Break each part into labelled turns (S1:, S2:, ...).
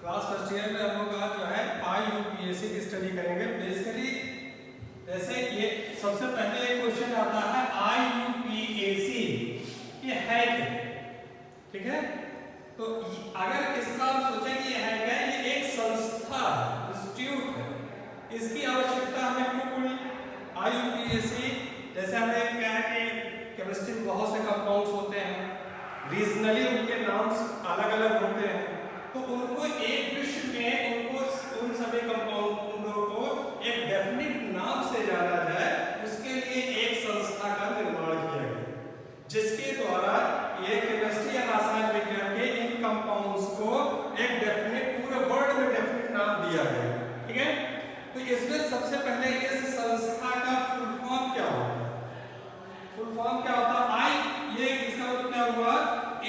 S1: Class first year में हम लोग आज जो है IUPAC की स्टडी करेंगे। बेसिकली जैसे ये सबसे पहले एक क्वेश्चन आता है IUPAC ये है क्या, ठीक है। तो अगर इसका आप सोचें कि ये है क्या, ये एक संस्था इंस्टीट्यूट है, इसकी आवश्यकता हमें क्यों पड़ी। IUPAC जैसे हमें क्या है कि केमिस्ट्री में बहुत से कंपाउंड्स होते हैं, रीजनली उनके नाम अलग अलग होते हैं, तो उनको एक विश्व में उनको उन सभी कंपाउंडों को एक डेफिनेट नाम से जाना जाए, उसके लिए एक संस्था का निर्माण किया गया, जिसके द्वारा ये केमिस्ट्री या रसायन विज्ञान के इन कंपाउंड्स को एक डेफिनेट पूरे वर्ल्ड में डेफिनेट नाम दिया गया, ठीक है। तो इसमें सबसे पहले इस संस्था का फुल फॉर्म क्या होता है, फुल फॉर्म क्या होता है, ये इसका मतलब क्या हुआ,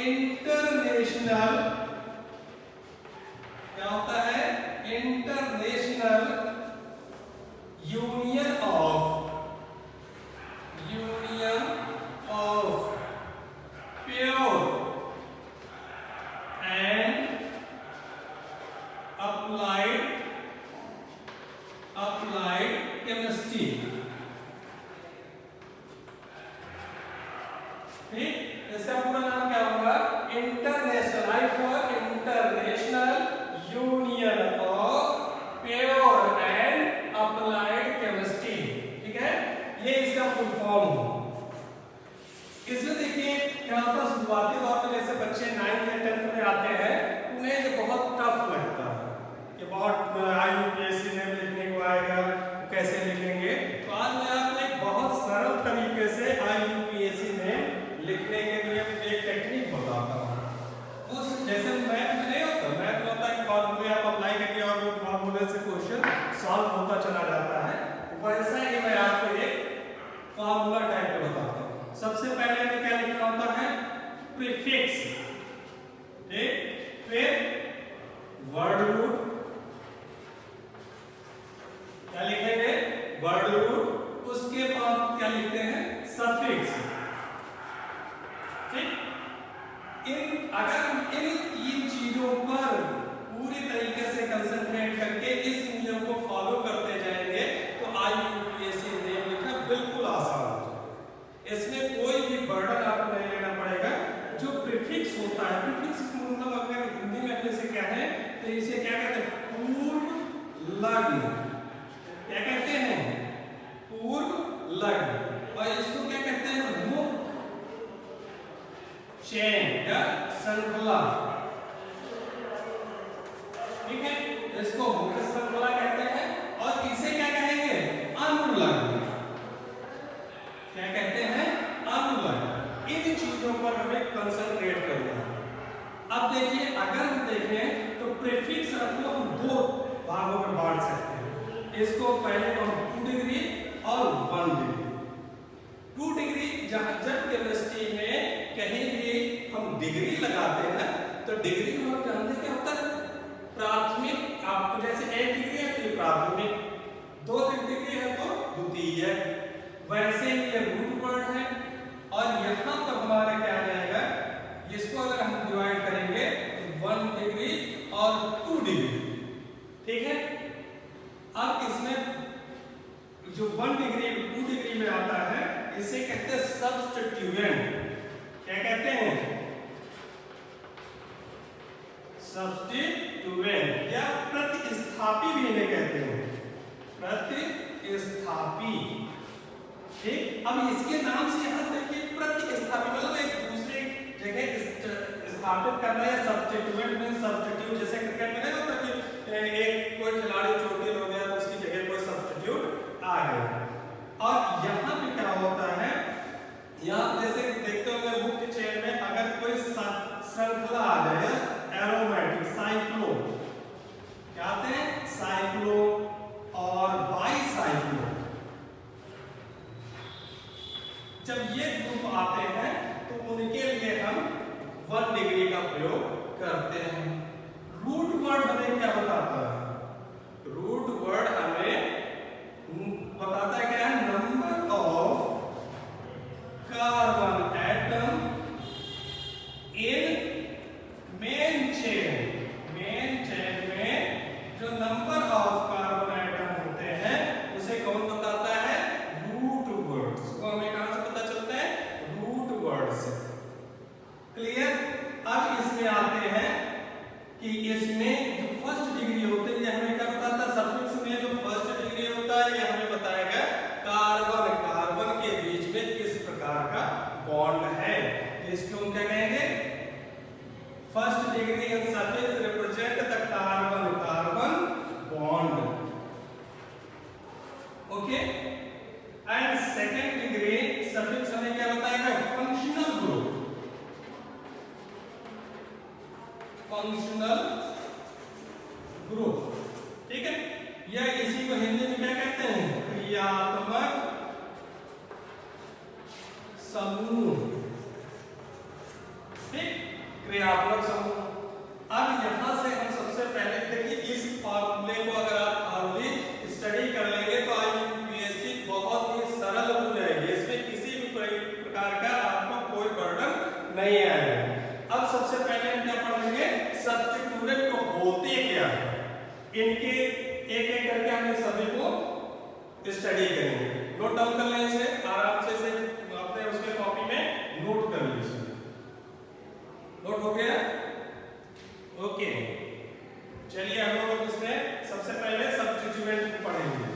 S1: इंटरनेशनल, क्या होता है, international union of pure and applied chemistry, ठीक। इसका पूरा नाम क्या होगा, international, I for international union of pure and applied chemistry, ठीक है, ये इसका फुल फॉर्म है। इसमें देखिए क्या होता है, शुरुआती दौर में जैसे बच्चे 9th या 10th में आते हैं, उन्हें ये बहुत टफ लगता है, ये बहुत IUPAC में लिखने को आएगा, कैसे लिखेंगे। तो आज मैं आपको एक बहुत सरल तरीके से IUPAC में लिखने के लिए एक टेक्निक बताता हूँ। उस जैसे मैथ में नहीं होता, मैथ में होता है कि फॉर्मूले आप अप्लाई करिए और वो फॉर्मूले से क्वेश्चन सॉल्व होता चला जाता है, वैसा ही मैं आपको एक फॉर्मूला टाइप का बताता हूँ। सबसे पहले हमें क्या लिखना होता है, प्रीफिक्स, ठीक, फिर वर्ड रूट, क्या लिखेंगे, वर्ड रूट, उसके बाद क्या लिखते हैं, सफिक्स, ठीक। अगर हम इन तीन चीजों पर पूरी तरीके से कंसंट्रेट करके इस नियम को फॉलो करते जाएंगे तो IUPAC नेम लिखना बिल्कुल आसान हो जाएगा। इसमें कोई भी बर्डन आपको नहीं लेना पड़ेगा। जो प्रीफिक्स होता है, प्रीफिक्स मतलब अगर हिंदी में जैसे क्या है तो इसे क्या कहते हैं, पूर्व लग्न, क्या कहते हैं, पूर्व लग्न, और इसको क्या कहते हैं, मुक्त चेन या श्रृंखला, ठीक है, इसको मुक्त श्रृंखला कहते हैं। और इसे क्या कहेंगे, अनुलग्न, क्या कहते हैं, अनुलग्न। इन चीजों पर हमें कंसंट्रेट करना है। अब देखिए, अगर हम देखें तो प्रीफिक्स को हम दो भागों में बांट सकते हैं। इसको पहले तो हम 2 डिग्री और 1 डिग्री। 2 डिग्री जब केमिस्ट्री में कहीं भी हम डिग्री लगाते हैं तो डिग्री में हम जानते क्या होता है, प्राथमिक, आपको जैसे 1 डिग्री है तो प्राथमिक, 2 डिग्री है तो द्वितीय, वैसे ही ये रूट वर्ड है। और यहाँ पर हमारा क्या आ जाएगा, इसको अगर हम डिवाइड करेंगे तो 1 डिग्री और 2 डिग्री, ठीक है। अब इसमें जो 1 डिग्री 2 डिग्री में आता है, इसे कहते हैं सब्स्टिट्यूएंट, क्या कहते हैं, सब्स्टिट्यूएंट, या प्रतिस्थापी भी इन्हें कहते हैं, प्रतिस्थापी, ठीक। अब इसके नाम से यहां देखिए, प्रतिस्थापी मतलब एक दूसरे जगह स्थापित करना, या सब्स्टिट्यूएंट मींस सब्स्टिट्यूट, जैसे क्रिकेट में नहीं होता कि एक कोई खिलाड़ी चोटिल हो गया तो उसकी जगह कोई सब्स्टिट्यूट आ गया। और यहाँ पे क्या होता है, यहाँ जैसे देखते होंगे मुख्य चेन में अगर कोई श्रृंखला आ जाए, एरोमेटिक, साइक्लो, क्या आते हैं, साइक्लो और बाईसाइक्लो, जब ये ग्रुप आते हैं तो उनके लिए हम 1 डिग्री का प्रयोग करते हैं। ग्रुप, ठीक है। या इसी को हिंदी में क्या कहते हैं? क्रियात्मक समूह, ठीक, क्रियात्मक समूह। अब यहां से हम सबसे पहले देखिए इस फॉर्मूले को अगर आप फॉर्मूले स्टडी कर लेंगे तो यूपीएससी बहुत ही सरल हो जाएगी, इसमें किसी भी प्रकार का आपको कोई बर्डन नहीं आएगा। अब सबसे पहले हम क्या पढ़ेंगे? सब्स्टिट्यूएंट को होते क्या है, इनके एक एक करके हम सभी को स्टडी करेंगे। नोट डाउन कर लें इसे आराम से अपने उसके कॉपी में नोट कर लीजिए। नोट हो गया? ओके, चलिए हम लोग इसमें सबसे पहले सब्स्टिट्यूएंट को पढ़ेंगे।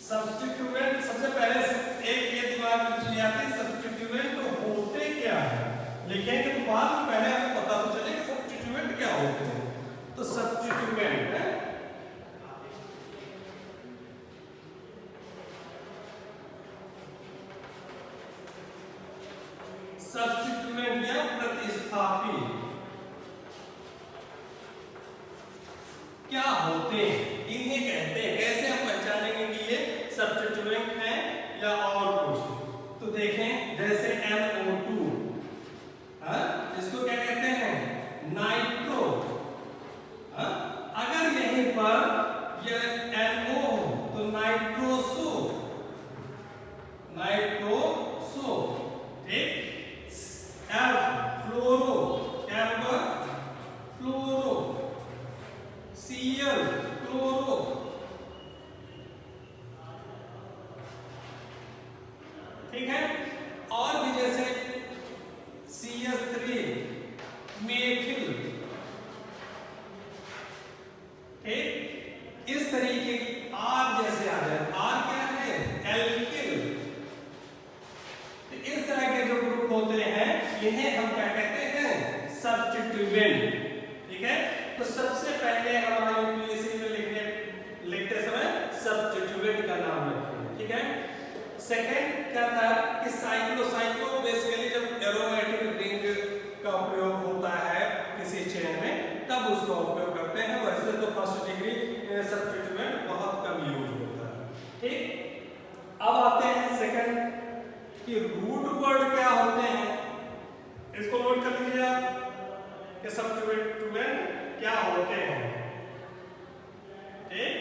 S1: सब्स्टिट्यूएंट सबसे पहले एक ये दिमाग में चली आती है, सब्स्टिट्यूएंट होते क्या है। लिखेंगे तो बाद में पहले हमें पता तो चलेगा सब्स्टिट्यूएंट क्या होते हैं। तो सब्स्टिट्यूएंट है सब्स्टिट्यूएंट या प्रतिस्थापी क्या होते हैं, इन्हें कहते हैं। कैसे हम पहचानेंगे कि ये सब्स्टिट्यूएंट है या और कुछ? तो देखें जैसे NO2, इसको क्या कहते हैं? नाइट्रो। अगर यहीं पर यह NO हो तो नाइट्रोसो, नाइट्रोसो, ठीक। फ्लोरो, क्या होगा? फ्लोरो। Cl, क्लोरो, ठीक है। और भी जैसे CH3, मेथिल, ठीक। इस तरीके की R जैसे आ जाए, R क्या है? एल्किल। इस तरह के जो ग्रुप होते हैं इन्हें हम क्या कहते हैं? सब्स्टिट्यूएंट, ठीक है। तो सबसे पहले हमारा यूपीएससी में लिखते समय सब्स्टिट्यूएंट का नाम रखें, ठीक है। सेकंड क्या था कि साइक्लो बेसिकली जब एरोमेटिक रिंग का उपयोग होता है किसी चेन में तब उसका उपयोग करते हैं, वैसे तो फर्स्ट डिग्री सब्स्टिट्यूएंट बहुत कम यूज होता है, ठीक। अब आते हैं सेकंड कि रूट वर्ड क्या होते हैं। इसको नोट कर लीजिए आप कि सब्स्टिट्यूएंट क्या होते हैं, ठीक,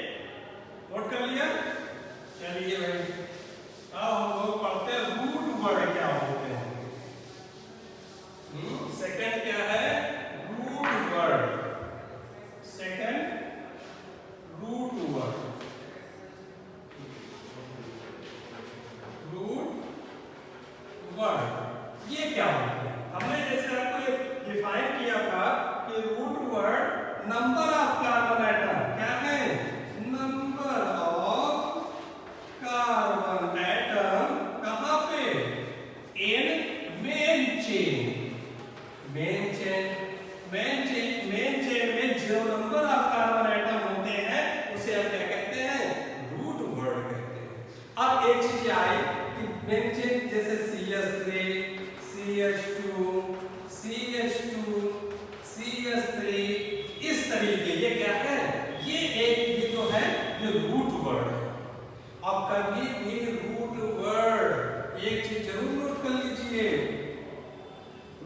S1: नोट कर लिया। चलिए भाई अब हम लोग पढ़ते हैं रूट वर्ड क्या होते हैं। सेकंड क्या है? Root word. Second root word, root word ये क्या होते हैं? हमने जैसे आपको डिफाइन किया था कि root word number of carbon atom क्या है? नंबर ऑफ कार्बन एटम कहां पे? In main chain. Main chain में जो नंबर ऑफ कार्बन एटम होते हैं उसे हम क्या कहते हैं? रूट वर्ड कहते हैं। अब एक चीज आई कि मेन चेन जैसे CH3, CH2, CH2, CH3 इस तरीके, ये क्या है? ये जो है ये रूट वर्ड है। अब कभी भी रूट वर्ड एक चीज जरूर नोट कर लीजिए,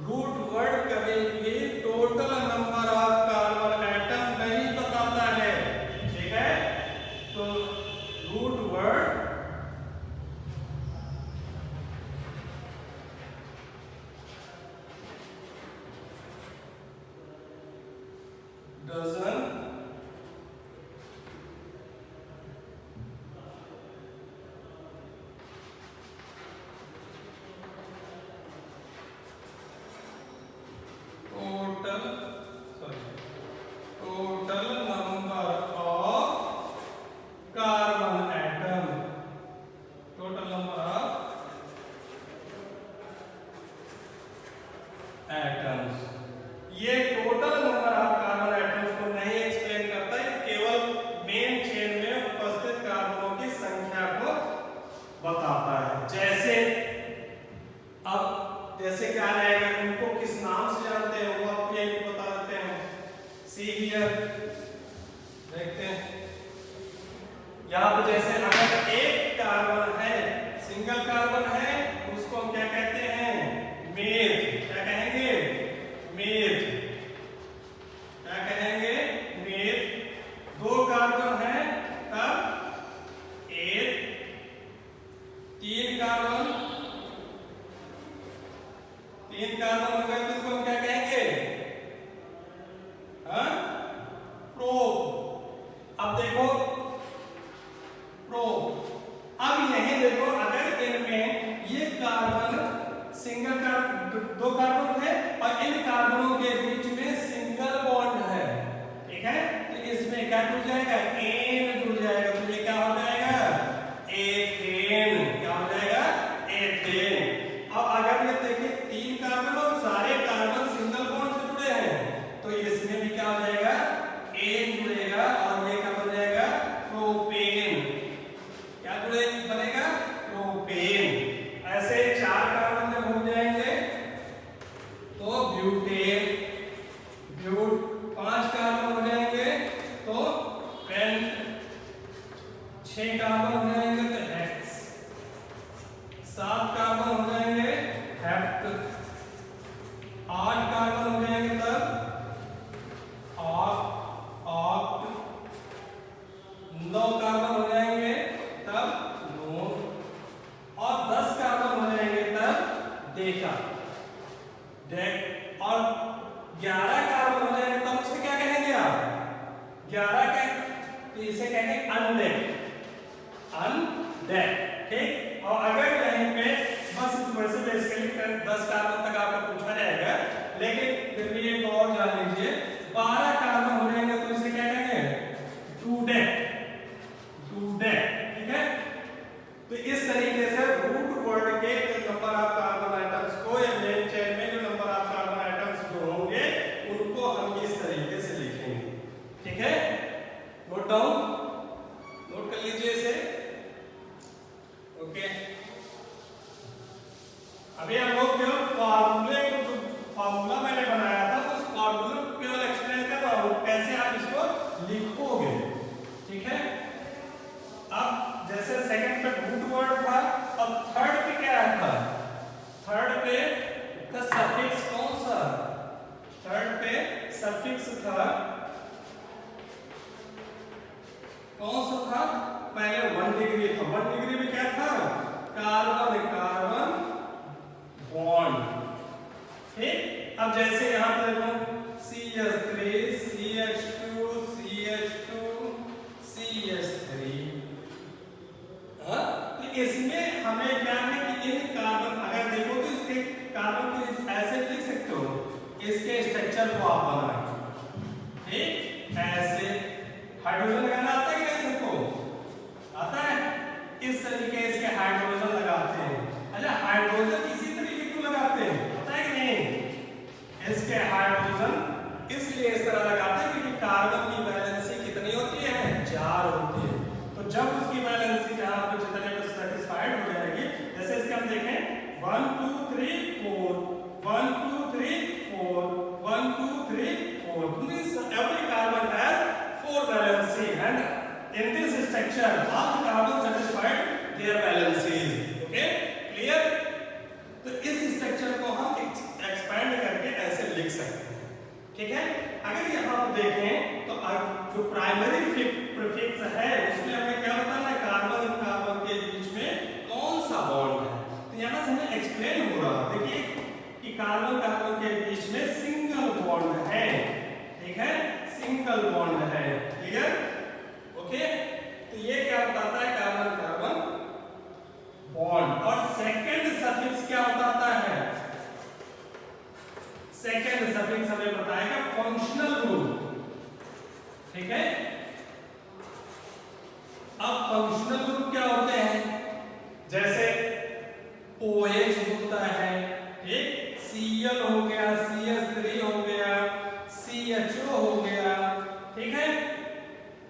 S1: रूट वर्ड कभी भी total number of carbon atom नहीं बताता है, ठीक है। तो root word doesn't total number of carbon atom, total number of atoms, ये total number of carbon atoms को नहीं एक्सप्लेन करता है, केवल मेन चेन में उपस्थित कार्बनों की संख्या को बताता है। जैसे अब जैसे क्या रहेगा, उनको किस नाम से जानते हैं वो आपको यही मेथ। क्या कहेंगे? मेथ। 2 कार्बन है तब एथ। 3 कार्बन हो गए तो इसको हम क्या कहेंगे? हाँ, प्रोप। अब देखो प्रोप। अब यही देखो, अगर इनमें ये कार्बन सिंगल कार्बन 2 कार्बन है और इन कार्बनों के बीच में सिंगल बॉन्ड है, ठीक है, तो इसमें क्या जुड़ जाएगा? एन जुड़ जाएगा। तो ये क्या हो जाएगा? एथेन। क्या हो जाएगा? एथेन। अब अगर ये देखिए 3 कार्बन और सारे कार्बन सिंगल बॉन्ड से जुड़े हैं तो इसमें भी क्या हो जाएगा? एन जुड़ेगा और ये क्या बन जाएगा? प्रोपेन। क्या बनेगा? प्रोपेन। ऐसे 4 कार्बन जब हो जाएंगे तो ब्यूटेन। 5 कार्बन हो जाएंगे तो पेंट। 6 कार्बन हो जाएंगे तो हेक्स। 7 कार्बन हो जाएंगे हेप्ट। 8 कार्बन हो जाएंगे तब ऑक्ट। 9 कार्बन हो जाएंगे तब नोन। और 10 कार्बन हो जाएंगे तब डेका। और 11 कार्बन हो जाएंगे तब उसे क्या कहेंगे आप? 11 का तो इसे कहेंगे अनडेक। ठीक। और अगर यहीं पे बस वैसे बेसिकली 10 कार्बन तक आपको पूछा जाएगा, लेकिन फिर भी एक और जान लीजिए, 12 कार्बन हो जाएंगे तो इसे क्या कहेंगे? डूडेक। ठीक है। तो इस तरीके से रूट वर्ड के जो नंबर ऑफ कार्बन आइटम्स को या मेन चेन में जो नंबर ऑफ कार्बन आइटम्स जो होंगे उनको हम इस तरीके से लिखेंगे। ठीक है, नोट कर लीजिए इसे। ओके, अभी हम लोग केवल फार्मूला मैंने बनाया था तो उस फार्मूला को केवल एक्सप्लेन कर रहा हूं कैसे आप इसको लिखोगे। ठीक है, अब जैसे सेकंड पे रूट वर्ड था, अब थर्ड पे क्या था? थर्ड पे का सफिक्स कौन सा? थर्ड पे सफिक्स था कौन सा था? पहले 1 डिग्री था। 1 डिग्री में क्या था? Carbon bond. ठीक। अब जैसे यहां पे देखो CH3 CH2 CH2 CH3, तो इसमें हमें क्या है कि इन कार्बन अगर देखो तो इसके कार्बन को ऐसे लिख सकते हो, इसके स्ट्रक्चर को आप बनाएं। ठीक, ऐसे हाइड्रोजन लगाना आता है क्या सबको? आता है। इस तरीके इसके हाइड्रोजन लगाते हैं। अच्छा, हाइड्रोजन इसी तरीके क्यों लगाते हैं पता है कि नहीं? इसके हाइड्रोजन इसलिए इस तरह लगाते हैं क्योंकि कार्बन की वैलेंसी कितनी होती है? 4 होती है। तो जब उसकी वैलेंसी जहां पे जितने पे सेटिस्फाइड हो जाएगी, जैसे इसके हम देखें 1 2 3 4 1 2 3 4 1 2 3 4, means every carbon has 4 valency and in this structure all the carbon satisfied their valencies. Okay, clear? तो इस स्ट्रक्चर को हम एक्सपैंड करके ऐसे लिख सकते हैं। ठीक है, अगर यहाँ पे देखें तो जो प्राइमरी प्रीफिक्स है उसमें हमें क्या बताना है? कार्बन और कार्बन के बीच में कौन सा बॉन्ड है। तो यहाँ से हमें एक्सप्लेन हो रहा है, देखिए कि कार्बन कार्बन के बीच में सिंगल बॉन्ड है। ठीक है, सिंगल बॉन्ड है। क्लियर? ओके, तो ये क्या बताता है? Carbon carbon bond. और सेकंड सफिक्स क्या बताता है? सेकंड सफिक्स हमें बताएगा फंक्शनल ग्रुप। ठीक है, अब फंक्शनल ग्रुप क्या होते हैं? जैसे OH होता है, ठीक, Cl हो गया, CH3 हो गया, CHO हो गया। ठीक है,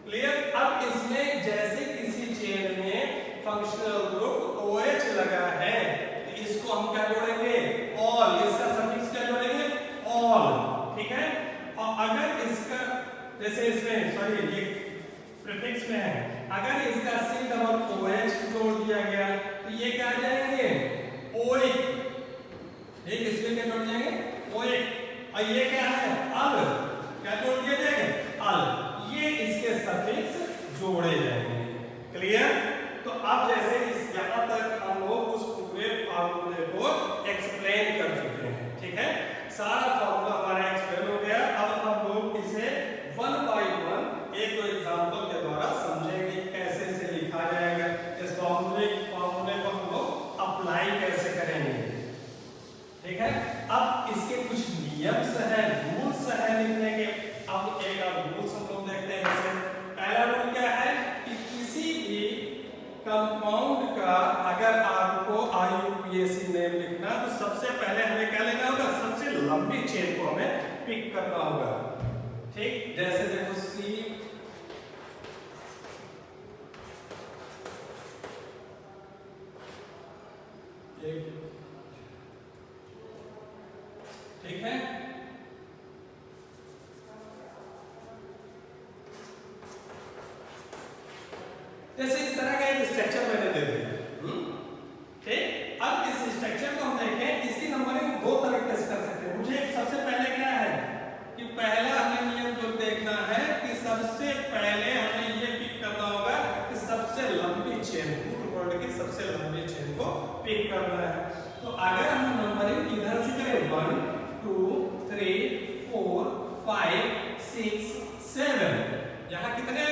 S1: क्लियर? अब इसमें जैसे किसी चेन में फंक्शनल ग्रुप OH लगा है तो इसको हम क्या जोड़ेंगे? ऑल। इसका सफिक्स क्या जोड़ेंगे? ऑल। ठीक है, और अगर इसका जैसे इसमें सॉरी ये प्रीफिक्स में है, अगर इसका C डबल OH जोड़ दिया गया तो ये क्या आ जाएंगे? OH। ठीक, इसमें क्या जोड़ जाएंगे? OH। और ये क्या है अल, क्या जोड़ दिया जाएगा अल, ये इसके सफिक्स जोड़े जाएंगे। क्लियर? तो अब जैसे इस यहाँ तक हम लोग उस पूरे फार्मूले को एक्सप्लेन कर चुके हैं, ठीक है, सारा फार्मूला हमारा एक्सप्लेन हो गया। अब हम लोग इसे वन बाय वन एक दो एग्जांपल के द्वारा समझेंगे कैसे इसे लिखा जाएगा, इस फार्मूले को हम लोग अप्लाई कैसे करेंगे, ठीक है। अब इसके कुछ नियम्स हैं, रूल्स हैं लिखने के। अब एक रूल्स हम लोग देखते हैं। जैसे पहला रूल क्या है कि किसी भी कंपाउंड का अगर आपको IUPAC नेम लिखना तो सबसे पहले हमें क्या लेना होगा, सबसे लंबी चेन को हमें पिक करना होगा, ठीक। जैसे देखो C, ठीक है, जैसे इस तरह का एक स्ट्रक्चर मैंने दे दिया, ठीक। अब इस स्ट्रक्चर को हम देखें, इसकी नंबरिंग दो तरीके से कर सकते हैं। मुझे सबसे पहले क्या है कि पहला हमें नियम जो देखना है कि सबसे पहले हमें ये पिक करना होगा कि सबसे लंबी चेन, रूट वर्ड की सबसे लंबी चेन को पिक करना है। तो अगर हम नंबरिंग इधर से करें 1 2 3 4 5 6 7, यहाँ कितने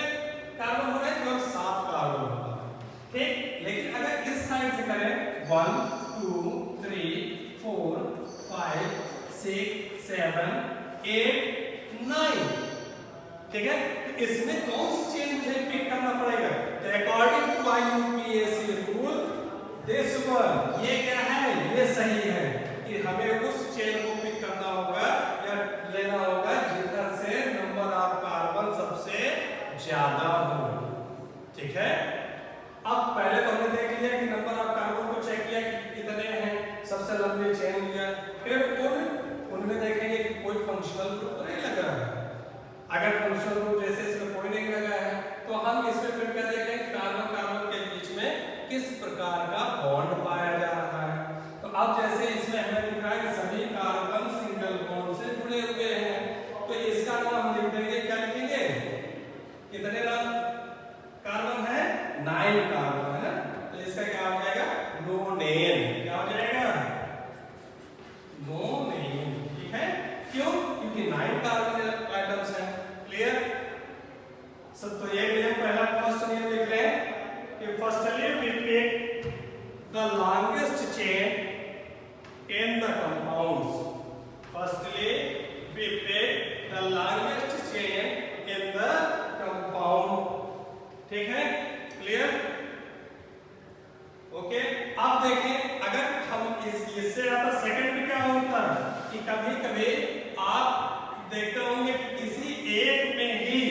S1: कार्बन हो रहे हैं, केवल 7 कार्बन होता है, ठीक। लेकिन अगर इस साइड से करें 1 2 3 4 5 6 7 8 9, ठीक है। तो इसमें कौन सी चेन मुझे पिक करना पड़ेगा, तो according to IUPAC rule this one, ये क्या है, ये सही है कि हमें उस चेन को पिक करना होगा या लेना होगा जिधर से नंबर ऑफ कार्बन सबसे ज्यादा हो, ठीक है। अब पहले तो हमने देख लिया कि नंबर ऑफ कार्बन को चेक किया कि कितने हैं, सबसे लंबी चेन लिया, फिर उनमें देखेंगे कि कोई फंक्शनल ग्रुप नहीं लगा है। अगर फंक्शनल ग्रुप जैसे इसमें कोई नहीं लगा है तो हम इसमें फिर क्या देखेंगे, कार्बन कार्बन के बीच में किस प्रकार का बॉन्ड पाया जा रहा है। तो अब जैसे इसमें हमें दिख रहा है कि सभी कार्बन सिंगल बॉन्ड से जुड़े हुए हैं, तो इसका नाम हम लिख देंगे, क्या लिखेंगे, कितने कार्बन है, 9 कार्बन है ना, तो इसका क्या हो जाएगा, नोनेन, क्या हो जाएगा, नोनेन, ठीक है। क्यों, क्योंकि 9 कार्बन एटम्स हैं। क्लियर? सब तो ये नियम पहला फर्स्ट नियम लिख रहे हैं कि firstly we pick the longest chain in the compounds. Firstly, we pick the longest chain in the compound. ठीक है, क्लियर? ओके, अब देखें अगर हम इससे आता सेकंड में क्या होता है कि कभी कभी आप देखते होंगे कि किसी एक में ही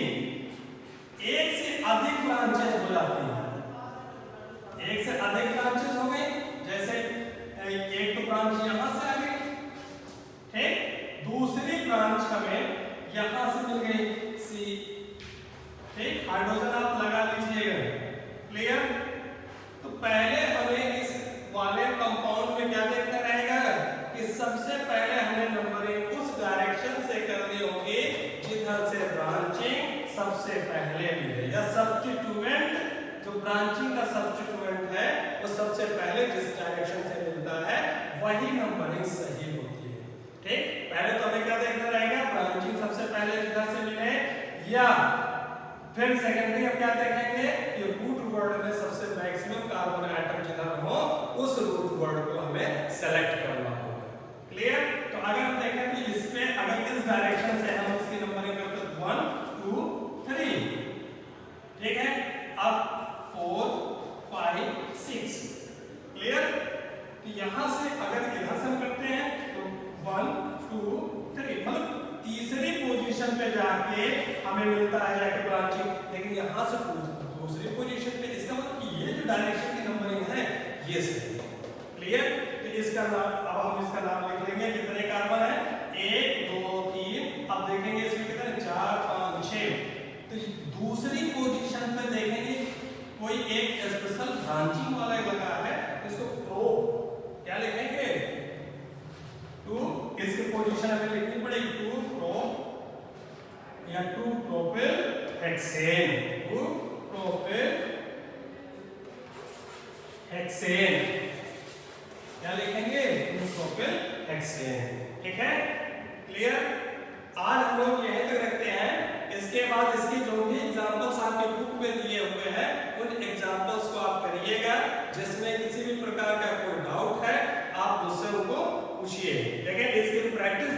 S1: एक से अधिक ब्रांचेस हो जाती हैं, एक से अधिक ब्रांचेस हो गई, जैसे एक तो ब्रांच यहां से आ गई, ठीक, दूसरी ब्रांच हमें यहां से मिल गई सी, ठीक, हाइड्रोजन आप लगा लीजिएगा। क्लियर? तो पहले हमें इस वाले कंपाउंड में क्या देखना रहेगा कि सबसे पहले हमें नंबरिंग उस डायरेक्शन से करनी होगी जिधर से ब्रांचिंग सबसे पहले मिले, या सब्स्टिट्यूएंट जो ब्रांचिंग का सब्स्टिट्यूएंट है वो सबसे पहले जिस डायरेक्शन से मिलता है वही नंबरिंग सही होती है। ठीक, पहले तो हमें क्या देखना रहेगा, ब्रांचिंग सबसे पहले जिधर से मिले, या फिर सेकेंडरी हम क्या देखेंगे कि रूट वर्ड में सबसे मैक्सिमम कार्बन एटम जिधर हो उस रूट वर्ड को हमें सेलेक्ट करना होगा। क्लियर? तो अगर हम देखें कि इसमें अगर इस डायरेक्शन से हम इसकी नंबरिंग करते हैं 1 2 3, ठीक है, अब 4 5 6, क्लियर? तो यहां से अगर इधर से हम करते हैं तो 1 2 3, मतलब तीसरी पोजीशन पे जाके हमें मिलता है जाके ब्रांचिंग, लेकिन यहां से दूसरी पोजीशन पे, इसका मतलब ये जो डायरेक्शन की नंबरिंग है ये सही है। क्लियर? तो इसका नाम, अब हम इसका नाम लिख लेंगे, कितने कार्बन है, 1 2 3, अब देखेंगे इसमें कितने, 4 5 6, तो दूसरी पोजीशन पे देखेंगे कोई एक स्पेशल ब्रांचिंग वाला लगा है, इसको प्रो क्या लिखेंगे, टू, इसकी पोजीशन हमें लिखनी पड़ेगी हेक्सेन, प्रोपिल हेक्सेन, क्या लिखेंगे? Propyl hexane. ठीक है, क्लियर? आज हम लोग यहीं तक रखते हैं। इसके बाद इसकी जो भी एग्जांपल्स आपके बुक में दिए हुए हैं उन एग्जांपल्स को आप करिएगा। जिसमें किसी भी प्रकार का कोई डाउट है आप मुझसे उनको पूछिए। देखिए, इसकी प्रैक्टिस